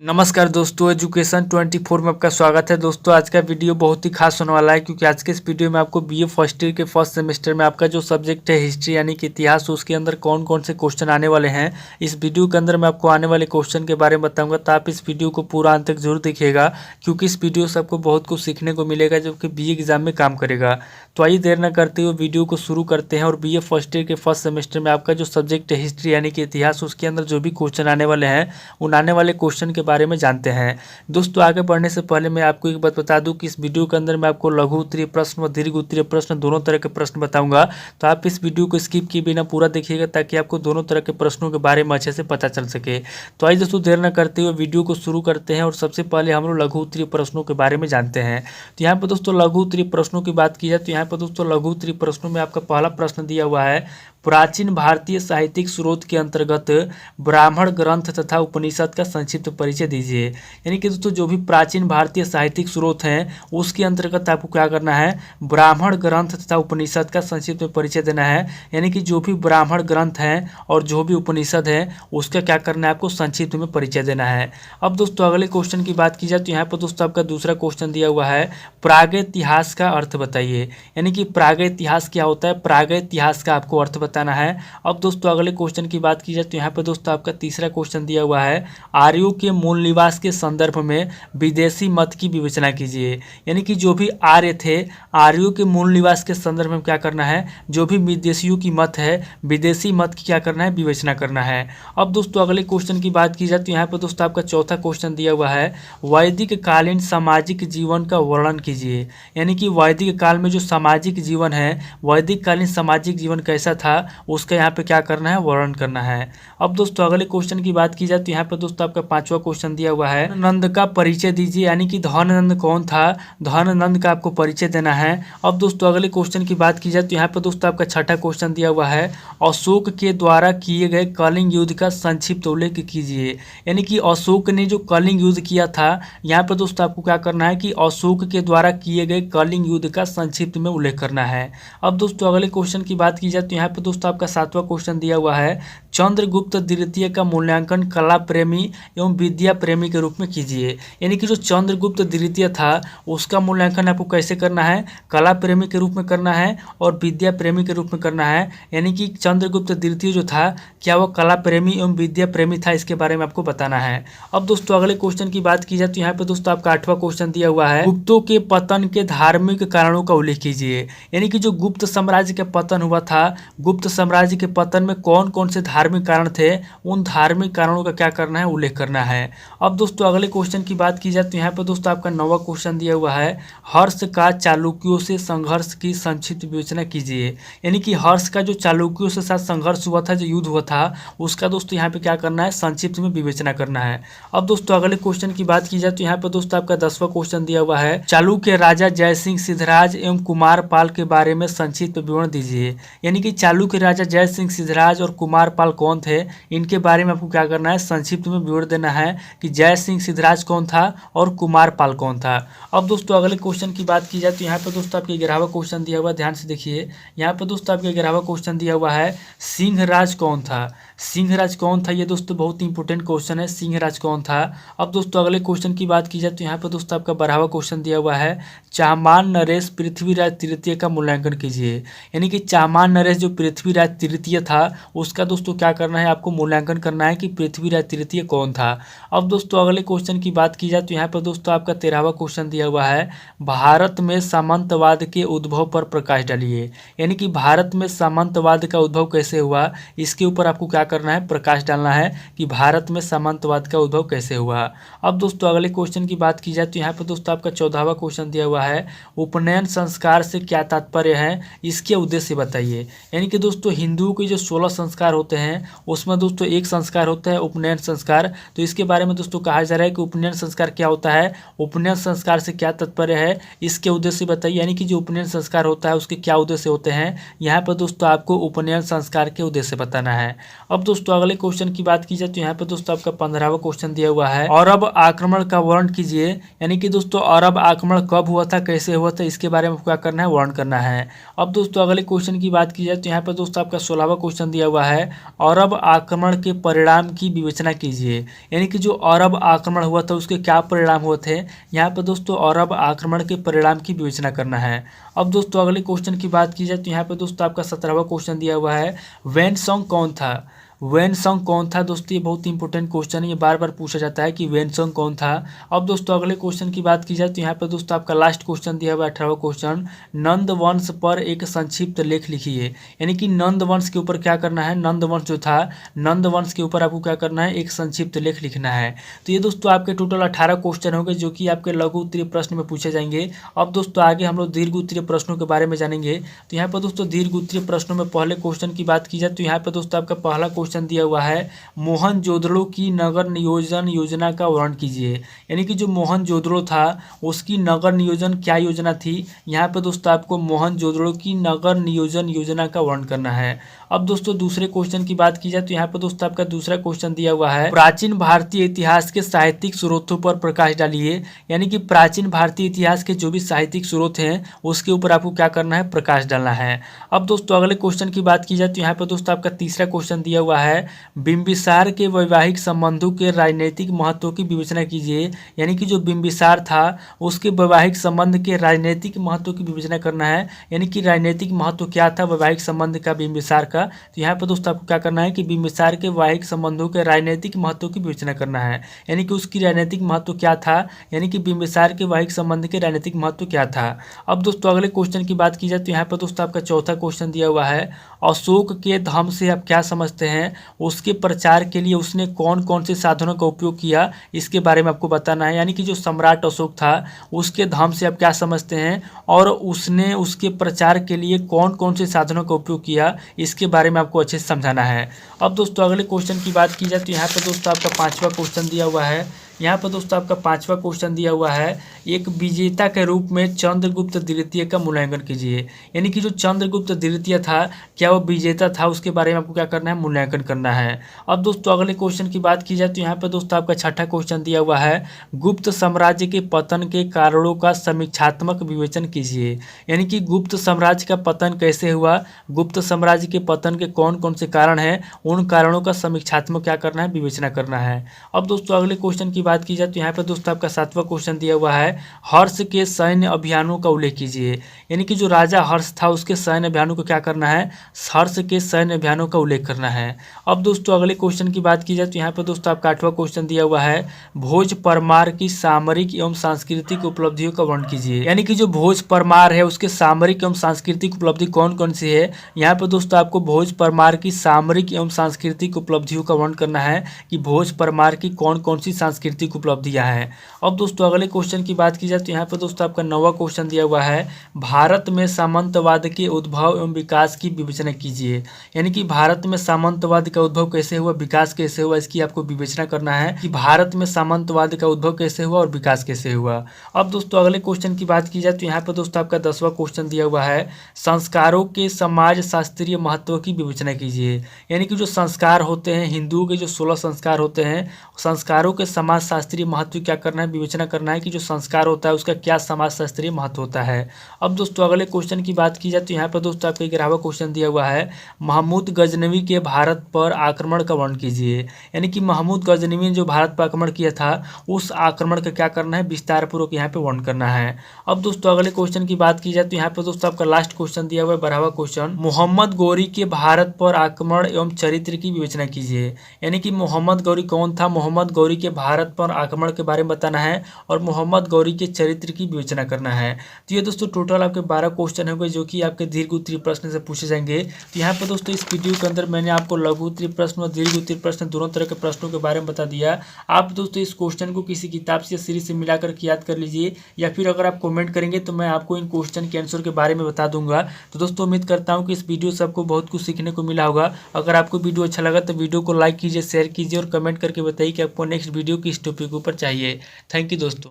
नमस्कार दोस्तों, एजुकेशन 24 में आपका स्वागत है। दोस्तों आज का वीडियो बहुत ही खास होने वाला है क्योंकि आज के इस वीडियो में आपको बीए फर्स्ट ईयर के फर्स्ट सेमेस्टर में आपका जो सब्जेक्ट है हिस्ट्री यानी कि इतिहास, उसके अंदर कौन कौन से क्वेश्चन आने वाले हैं, इस वीडियो के अंदर मैं आपको आने वाले क्वेश्चन के बारे में बताऊंगा। तो आप इस वीडियो को पूरा अंत तक जरूर देखिएगा क्योंकि इस वीडियो से आपको बहुत कुछ सीखने को मिलेगा जबकि बीए एग्जाम में काम करेगा। तो आइए देर न करते हुए वीडियो को शुरू करते हैं और बीए फर्स्ट ईयर के फर्स्ट सेमेस्टर में आपका जो सब्जेक्ट है हिस्ट्री यानी कि इतिहास, उसके अंदर जो भी क्वेश्चन आने वाले हैं उन आने वाले क्वेश्चन के बारे में जानते हैं। दोस्तों आगे बढ़ने से पहले मैं आपको एक बात बता दूं कि इस वीडियो के अंदर मैं आपको लघु उत्तरीय प्रश्न और दीर्घ उत्तरीय प्रश्न दोनों तरह के प्रश्न बताऊंगा। तो आप इस वीडियो को स्किप किए बिना पूरा देखिएगा ताकि आपको दोनों तरह के प्रश्नों के बारे में अच्छे से पता चल सके। तो आइए दोस्तों देर न करते हुए वीडियो को शुरू करते हैं और सबसे पहले हम लोग लघु उत्तरीय प्रश्नों के बारे में जानते हैं। तो यहाँ पर दोस्तों लघु उत्तरीय प्रश्नों की बात की जाए तो यहाँ पर दोस्तों लघु उत्तरीय प्रश्नों में आपका पहला प्रश्न दिया हुआ है, प्राचीन भारतीय साहित्यिक स्रोत के अंतर्गत ब्राह्मण ग्रंथ तथा उपनिषद का संक्षिप्त परिचय दीजिए। यानी कि दोस्तों जो भी प्राचीन भारतीय साहित्यिक स्रोत हैं उसके अंतर्गत आपको क्या करना है, ब्राह्मण ग्रंथ तथा उपनिषद का संक्षिप्त में परिचय देना है। यानी कि जो भी ब्राह्मण ग्रंथ हैं और जो भी उपनिषद है उसका क्या करना है, आपको संक्षिप्त में परिचय देना है। अब दोस्तों अगले क्वेश्चन की बात की जाए तो यहाँ पर दोस्तों आपका दूसरा क्वेश्चन दिया हुआ है, प्रागैतिहास का अर्थ बताइए। यानी कि प्रागैतिहास क्या होता है, प्रागैतिहास का आपको अर्थ बताना है। अब दोस्तों अगले क्वेश्चन की बात की जाए तो यहाँ पर दोस्तों आपका तीसरा क्वेश्चन दिया हुआ है, आर्यों के मूल निवास के संदर्भ में विदेशी मत की विवेचना कीजिए। यानी कि जो भी आर्य थे, आर्यों के मूल निवास के संदर्भ में क्या करना है, जो भी विदेशियों की मत है, विदेशी मत की क्या करना है, विवेचना करना है। अब दोस्तों अगले क्वेश्चन की बात की जाए तो यहाँ पर दोस्तों आपका चौथा क्वेश्चन दिया हुआ है, वैदिक कालीन सामाजिक जीवन का वर्णन कीजिए। यानी कि वैदिक काल में जो सामाजिक जीवन है, वैदिक कालीन सामाजिक जीवन कैसा था उसका यहाँ पे क्या करना है, वर्णन करना है। अब दोस्तों अगले क्वेश्चन की बात की जाए तो यहाँ पे दोस्तों आपका पांचवा क्वेश्चन दिया हुआ है, नंद का परिचय दीजिए। यानी कि धननंद कौन था, धननंद का आपको परिचय देना है। अब दोस्तों अगले क्वेश्चन की बात की जाए तो यहाँ पे दोस्तों आपका छठा क्वेश्चन दिया हुआ है, अशोक के द्वारा किए गए कलिंग युद्ध का संक्षिप्त उल्लेख कीजिए। यानी कि अशोक ने जो कलिंग युद्ध किया था, यहाँ पर दोस्तों आपको क्या करना है कि अशोक के द्वारा किए गए कलिंग युद्ध का संक्षिप्त में उल्लेख करना है। अब दोस्तों अगले क्वेश्चन की बात की जाए तो यहाँ पर दोस्तों आपका सातवां क्वेश्चन दिया हुआ है, चंद्रगुप्त द्वितीय का मूल्यांकन कला प्रेमी एवं विद्या प्रेमी के रूप में कीजिए। यानी कि जो चंद्रगुप्त द्वितीय था उसका मूल्यांकन आपको कैसे करना है, कला प्रेमी के रूप में करना है और विद्या प्रेमी के रूप में करना है। यानी कि चंद्रगुप्त द्वितीय जो था क्या वो कला प्रेमी एवं विद्या प्रेमी था, इसके बारे में आपको बताना है। अब दोस्तों अगले क्वेश्चन की बात की जाए तो यहाँ पे दोस्तों आपका आठवां क्वेश्चन दिया हुआ है, गुप्तों के पतन के धार्मिक कारणों का उल्लेख कीजिए। यानी कि जो गुप्त साम्राज्य का पतन हुआ था, गुप्त साम्राज्य के पतन में कौन कौन से धार्मिक कारण थे, उन धार्मिक कारणों का क्या करना है, उल्लेख करना है। अब दोस्तों अगले क्वेश्चन की बात की जाए तो यहाँ पर दोस्तों आपका नौवां क्वेश्चन दिया हुआ है, हर्ष का चालुक्यों से संघर्ष की संक्षिप्त विवेचना कीजिए। यानी कि हर्ष का जो चालुक्यों से साथ संघर्ष हुआ था, जो युद्ध हुआ था, उसका दोस्तों यहाँ पे क्या करना है, संक्षिप्त में विवेचना करना है। अब दोस्तों अगले क्वेश्चन की बात की जाए तो यहाँ पर दोस्तों आपका 10वां क्वेश्चन दिया हुआ है, चालुक्य राजा जयसिंह सिद्धराज एवं कुमारपाल के बारे में संक्षिप्त विवरण दीजिए। यानी कि चालुक्य राजा जयसिंह सिद्धराज और कुमारपाल कौन थे, इनके बारे में आपको क्या करना है, संक्षिप्त में विवरण देना है कि जयसिंह सिद्धराज कौन था और कुमारपाल कौन था। अब दोस्तों अगले क्वेश्चन की बात की जाए तो यहाँ पर दोस्तों आपके 11वां क्वेश्चन दिया हुआ है, ध्यान से देखिए। यहाँ पर दोस्तों आपके 11वां क्वेश्चन दिया हुआ है, सिंहराज कौन था, सिंहराज कौन था, ये दोस्तों बहुत इंपॉर्टेंट क्वेश्चन है, सिंहराज कौन था। अब दोस्तों अगले क्वेश्चन की बात की जाए तो यहाँ पर दोस्तों आपका 12वां क्वेश्चन दिया हुआ है, चाहमान नरेश पृथ्वीराज तृतीय का मूल्यांकन कीजिए। यानी कि चाहमान नरेश जो पृथ्वीराज तृतीय था उसका दोस्तों क्या करना है, आपको मूल्यांकन करना है कि पृथ्वीराज तृतीय कौन था। अब दोस्तों अगले क्वेश्चन की बात की जाए तो यहाँ पर दोस्तों आपका 13वां क्वेश्चन दिया हुआ है, भारत में सामंतवाद के उद्भव पर प्रकाश डालिए। यानी कि भारत में सामंतवाद का उद्भव कैसे हुआ, इसके ऊपर आपको क्या करना है, प्रकाश डालना है कि भारत में सामंतवाद का उद्भव कैसे हुआ। अब दोस्तों अगले क्वेश्चन की बात की जाए तो यहाँ पर दोस्तों आपका 14वां क्वेश्चन दिया हुआ है, उपनयन संस्कार से क्या तात्पर्य है, इसके उद्देश्य बताइए। यानी कि दोस्तों हिंदुओं के जो 16 संस्कार होते हैं उसमें दोस्तों एक संस्कार होता है उपनयन संस्कार। तो इसके बारे में दोस्तों कहा जा रहा है कि उपनयन संस्कार क्या होता है, उपनयन संस्कार से क्या तात्पर्य है, इसके उद्देश्य बताइए। यानी कि जो उपनयन संस्कार होता है उसके क्या उद्देश्य होते हैं, यहाँ पर दोस्तों आपको उपनयन संस्कार के उद्देश्य बताना है। अब दोस्तों अगले क्वेश्चन की बात की जाए तो यहाँ पे दोस्तों आपका 15वां क्वेश्चन दिया हुआ है, अरब आक्रमण का वर्णन कीजिए। यानी कि दोस्तों अरब आक्रमण कब हुआ था, कैसे हुआ था, इसके बारे में क्या करना है, वर्णन करना है। अब दोस्तों अगले क्वेश्चन की बात की जाए तो यहाँ पर दोस्तों आपका 16वां क्वेश्चन दिया हुआ है, अरब आक्रमण के परिणाम की विवेचना कीजिए। यानी कि जो अरब आक्रमण हुआ था उसके क्या परिणाम हुए थे, यहाँ पर दोस्तों अरब आक्रमण के परिणाम की विवेचना करना है। अब दोस्तों अगले क्वेश्चन की बात की जाए तो यहाँ पर दोस्तों आपका 17वां क्वेश्चन दिया हुआ है, वैनसॉन्ग कौन था। वैनसॉन्ग कौन था दोस्तों, ये बहुत इंपॉर्टेंट क्वेश्चन है, ये बार बार पूछा जाता है कि वैनसॉन्ग कौन था। अब दोस्तों अगले क्वेश्चन की बात की जाए तो यहाँ पर दोस्तों आपका लास्ट क्वेश्चन दिया हुआ है 18वां क्वेश्चन, नंद वंश पर एक संक्षिप्त लेख लिखिए। यानी कि नंद वंश के ऊपर क्या करना है, नंद वंश जो था, नंद वंश के ऊपर आपको क्या करना है, एक संक्षिप्त लेख लिखना है। तो ये दोस्तों आपके टोटल 18 क्वेश्चन होंगे जो कि आपके लघु उत्तरीय प्रश्न में पूछे जाएंगे। अब दोस्तों आगे हम लोग दीर्घ उत्तरीय प्रश्नों के बारे में जानेंगे। तो यहाँ पर दोस्तों दीर्घ उत्तरीय प्रश्नों में पहले क्वेश्चन की बात की जाए तो यहाँ पर दोस्तों आपका पहला क्वेश्चन दिया हुआ है, मोहनजोदड़ो की नगर नियोजन योजना का वर्णन कीजिए। यानी कि जो मोहनजोदड़ो था उसकी नगर नियोजन क्या योजना थी, यहाँ पे दोस्तों आपको मोहनजोदड़ो की नगर नियोजन योजना का वर्णन करना है। अब दोस्तों दूसरे क्वेश्चन की बात की जाए तो यहाँ पर दोस्तों आपका दूसरा क्वेश्चन दिया हुआ है, प्राचीन भारतीय इतिहास के साहित्यिक स्रोतों पर प्रकाश डालिए। यानी कि प्राचीन भारतीय इतिहास के जो भी साहित्यिक स्रोत हैं उसके ऊपर आपको क्या करना है, प्रकाश डालना है। अब दोस्तों अगले क्वेश्चन की बात की जाए तो यहाँ पर दोस्तों आपका तीसरा क्वेश्चन दिया हुआ है, बिंबिसार के वैवाहिक संबंधों के राजनीतिक महत्व की विवेचना कीजिए। यानी कि जो बिंबिसार था उसके वैवाहिक संबंध के राजनीतिक महत्व की विवेचना करना है। यानी कि राजनीतिक महत्व क्या था वैवाहिक संबंध का बिंबिसार का, तो यहाँ पर दोस्तों आपको क्या करना है कि बिंबिसार के वैवाहिक संबंधों के राजनीतिक महत्व की विवेचना करना है। यानी कि उसकी राजनीतिक महत्व क्या था, यानी कि बिंबिसार के वैवाहिक संबंध के राजनीतिक महत्व क्या था। अब दोस्तों अगले क्वेश्चन की बात की जाए तो यहाँ पर दोस्तों आपका चौथा क्वेश्चन दिया हुआ है, अशोक के धर्म से आप क्या समझते हैं, उसके प्रचार के लिए उसने कौन कौन से साधनों का उपयोग किया, इसके बारे में आपको बताना है। यानी कि जो सम्राट अशोक था उसके धर्म से आप क्या समझते हैं और उसने उसके प्रचार के लिए कौन कौन से साधनों का उपयोग किया, इसके बारे में आपको अच्छे से समझाना है। अब दोस्तों अगले क्वेश्चन की बात की जाए तो यहाँ पर दोस्तों आपका पांचवा क्वेश्चन दिया हुआ है, यहाँ पर दोस्तों आपका पांचवा क्वेश्चन दिया हुआ है, एक विजेता के रूप में चंद्रगुप्त द्वितीय का मूल्यांकन कीजिए। यानी कि जो चंद्रगुप्त द्वितीय था क्या वो विजेता था, उसके बारे में आपको क्या करना है, मूल्यांकन करना है। अब दोस्तों अगले क्वेश्चन की बात की जाए तो यहाँ पर दोस्तों आपका छठा क्वेश्चन दिया हुआ है, गुप्त साम्राज्य के पतन के कारणों का समीक्षात्मक विवेचन कीजिए। यानी कि गुप्त साम्राज्य का पतन कैसे हुआ, गुप्त साम्राज्य के पतन के कौन कौन से कारण हैं, उन कारणों का समीक्षात्मक क्या करना है, विवेचना करना है। अब दोस्तों अगले क्वेश्चन की बात की जाए तो यहाँ पर दोस्तों आपका सातवां क्वेश्चन दिया हुआ है, हर्ष के सैन्य अभियानों का उल्लेख कीजिए। यानी कि जो राजा हर्ष था उसके सैन्य अभियानों को क्या करना है, हर्ष के सैन्य अभियानों का उल्लेख करना है। अब दोस्तों अगले क्वेश्चन की बात की जाए तो यहाँ पर दोस्तों आपका आठवां क्वेश्चन दिया हुआ है, भोज परमार की सामरिक एवं सांस्कृतिक उपलब्धियों का वर्णन कीजिए। यानी कि जो भोज परमार है उसके सामरिक एवं सांस्कृतिक उपलब्धि कौन कौन सी है, यहाँ पर दोस्तों आपको भोज परमार की सामरिक एवं सांस्कृतिक उपलब्धियों का वर्णन करना है कि भोज परमार की कौन कौन सी सांस्कृतिक उपलब्धियां हैं। अब दोस्तों अगले क्वेश्चन की बात की जाए तो यहाँ पर दोस्तों आपका 9वां क्वेश्चन दिया हुआ है, भारत में सामंतवाद के उद्भव एवं विकास की विवेचना कीजिए। यानी कि भारत में सामंतवाद का उद्भव कैसे हुआ, विकास कैसे हुआ, इसकी आपको विवेचना करना है कि भारत में सामंतवाद का उद्भव कैसे हुआ और विकास कैसे हुआ। अब दोस्तों अगले क्वेश्चन की बात की जाए तो यहाँ पर दोस्तों आपका 10वां क्वेश्चन दिया हुआ है, संस्कारों के समाज शास्त्रीय महत्व की विवेचना कीजिए। यानी कि जो संस्कार होते हैं, हिंदुओं के जो 16 संस्कार होते हैं, संस्कारों के समाज शास्त्रीय महत्व क्या करना है, विवेचना करना है कि जो संस्कार होता है उसका क्या समाज शास्त्रीय महत्व होता है। अब दोस्तों अगले क्वेश्चन की बात की जाए तो यहाँ पर दोस्तों आपका 11वां क्वेश्चन दिया हुआ है, महमूद गजनवी के भारत पर आक्रमण का वर्णन कीजिए। यानी कि महमूद गजनवी ने जो भारत पर आक्रमण किया था उस आक्रमण का क्या करना है, विस्तार पूर्वक यहाँ पे वर्णन करना है। अब दोस्तों अगले क्वेश्चन की बात की जाए तो यहाँ पर दोस्तों आपका लास्ट क्वेश्चन दिया हुआ है 12वां क्वेश्चन, मोहम्मद गौरी के भारत पर आक्रमण एवं चरित्र की विवेचना कीजिए। यानी कि मोहम्मद गौरी कौन था, मोहम्मद गौरी के भारत पर आक्रमण के बारे में बताना है और मोहम्मद गौरी के चरित्र की विवेचना करना है। तो ये दोस्तों टोटल आपके 12 क्वेश्चन होंगे जो कि आपके दीर्घ उत्तरीय प्रश्न से पूछे जाएंगे। तो यहाँ पर दोस्तों इस वीडियो के अंदर मैंने आपको लघु उत्तरीय प्रश्न और दीर्घ उत्तरीय प्रश्न दोनों तरह के प्रश्नों के बारे में बता दिया। आप दोस्तों इस क्वेश्चन को किसी किताब से सीरीज से मिलाकर याद कर लीजिए या फिर अगर आप कमेंट करेंगे तो मैं आपको इन क्वेश्चन के आंसर के बारे में बता दूंगा। तो दोस्तों उम्मीद करता हूँ कि इस वीडियो से आपको बहुत कुछ सीखने को मिला होगा। अगर आपको वीडियो अच्छा लगा तो वीडियो को लाइक कीजिए, शेयर कीजिए और कमेंट करके बताइए कि आपको नेक्स्ट वीडियो किस टॉपिक के ऊपर चाहिए। थैंक यू दोस्तों।